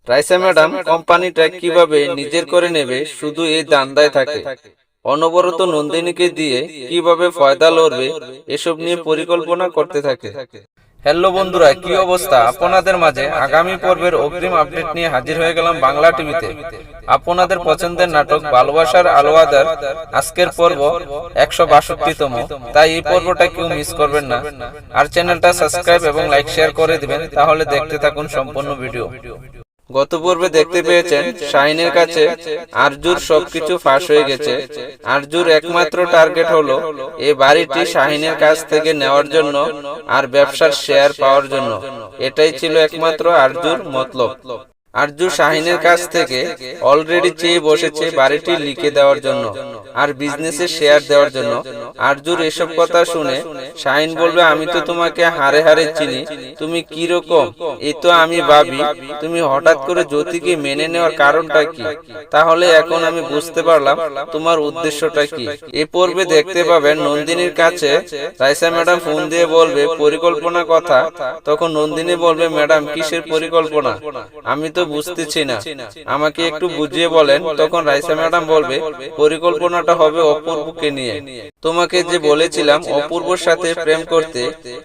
Raisa madam কোম্পানিটা কিভাবে নিজের করে নেবে শুধু এই ধান্দায় থাকে। অনবরত নন্দিনীকে দিয়ে কিভাবে ফয়দা লড়বে এসব নিয়ে পরিকল্পনা করতে থাকে। হ্যালো বন্ধুরা, কি অবস্থা আপনাদের মাঝে? আগামী পর্বের অগ্রিম আপডেট নিয়ে হাজির হয়ে গেলাম বাংলা টিভিতে। আপনাদের পছন্দের নাটক ভালোবাসার আলো আঁধার আজকের পর্ব 162তম। তাই এই পর্বটা কেউ মিস করবেন না, আর চ্যানেলটা সাবস্ক্রাইব এবং লাইক শেয়ার করে দিবেন, তাহলে দেখতে থাকুন সম্পূর্ণ ভিডিও। গত পর্বে দেখতে পেয়েছেন শাহিনের কাছে আরজুর সবকিছু ফাঁস হয়ে গেছে। আরজুর একমাত্র টার্গেট হলো এই বাড়িটি শাহিনের কাছ থেকে নেওয়ার জন্য আর ব্যবসার শেয়ার পাওয়ার জন্য। এটাই ছিল একমাত্র আরজুর মতলব। আরজু শাহিনের কাছ থেকে অলরেডি চেয়ে বসেছে বাড়িটি লিখে দেওয়ার জন্য আর বিজনেসে শেয়ার দেওয়ার জন্য। আরজুর এসব কথা শুনে শাহিন বলবে, আমি তো তোমাকে হারে হারে চিনি, তুমি কি রকম এই তো আমি ভাবি। তুমি হঠাৎ করে জ্যোতিকে মেনে নেওয়ার কারণটা কি? তাহলে এখন আমি বুঝতে পারলাম তোমার উদ্দেশ্যটা কি। এ পর্বে দেখতে পাবেন নন্দিনীর কাছে রাইসা ম্যাডাম ফোন দিয়ে বলবে পরিকল্পনা কথা। তখন নন্দিনী বলবে, ম্যাডাম কিসের পরিকল্পনা? আমি তো বুঝতেছি না, আমাকে একটু বুঝিয়ে বলেন। তখন রাইসা ম্যাডাম বলবে, পরিকল্পনাটা হবে অপূর্বকে নিয়ে। তোমাকে যে বলেছিলাম অপূর্বর সাথে প্রেম করতে,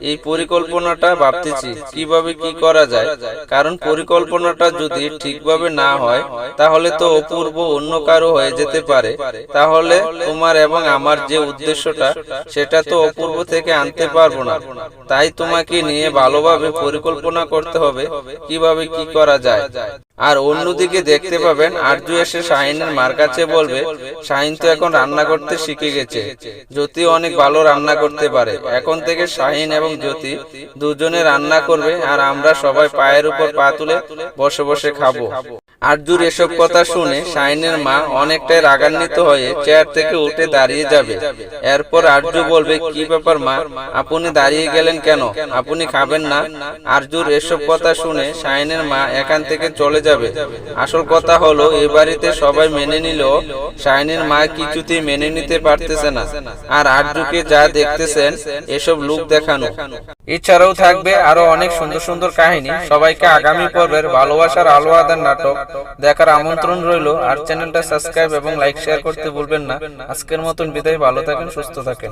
এই পরিকল্পনাটা ভাবতেছি কিভাবে কি করা যায়। কারণ পরিকল্পনাটা যদি ঠিকভাবে না হয় তাহলে তো অপূর্ব অন্য কারো হয়ে যেতে পারে। তাহলে তোমার এবং আমার যে উদ্দেশ্যটা সেটা তো অপূর্ব থেকে আনতে পারবো না। তাই তোমাকে নিয়ে ভালোভাবে পরিকল্পনা করতে হবে কিভাবে কি করা যায়। আর অন্যদিকে দেখতে পাবেন আরজু এসে শাহিনের মার কাছে বলবে, শাহিন তো এখন রান্না করতে শিখে গেছে, জ্যোতি অনেক ভালো রান্না করতে পারে। এখন থেকে শাহিন এবং জ্যোতি দুজনে রান্না করবে আর আমরা সবাই পায়ের উপর পা তুলে বসে বসে খাবো। আরজুর এসব কথা শুনে শাহিনের মা অনেকটাই রাগান্বিত হয়ে চেয়ার থেকে উঠে দাঁড়িয়ে যাবে। এরপর আরজু বলবে, কি ব্যাপার মা, আপনি দাঁড়িয়ে গেলেন কেন? আপনি খাবেন না? আরজুর এসব কথা শুনে শাহিনের মা এখান থেকে চলে যাবে। আসল কথা হলো এ বাড়িতে সবাই মেনে নিলেও শাহিনের মা কিছুতেই মেনে নিতে পারতেছে না। আর আরজুকে যা দেখতেছেন এসব লোক দেখানো। এছাড়াও থাকবে আরো অনেক সুন্দর সুন্দর কাহিনী। সবাইকে আগামী পর্বের ভালোবাসার আলো আঁধার নাটক দেখার আমন্ত্রণ রইল। আর চ্যানেলটা সাবস্ক্রাইব এবং লাইক শেয়ার করতে ভুলবেন না। আজকের মতন বিদায়, ভালো থাকেন, সুস্থ থাকেন।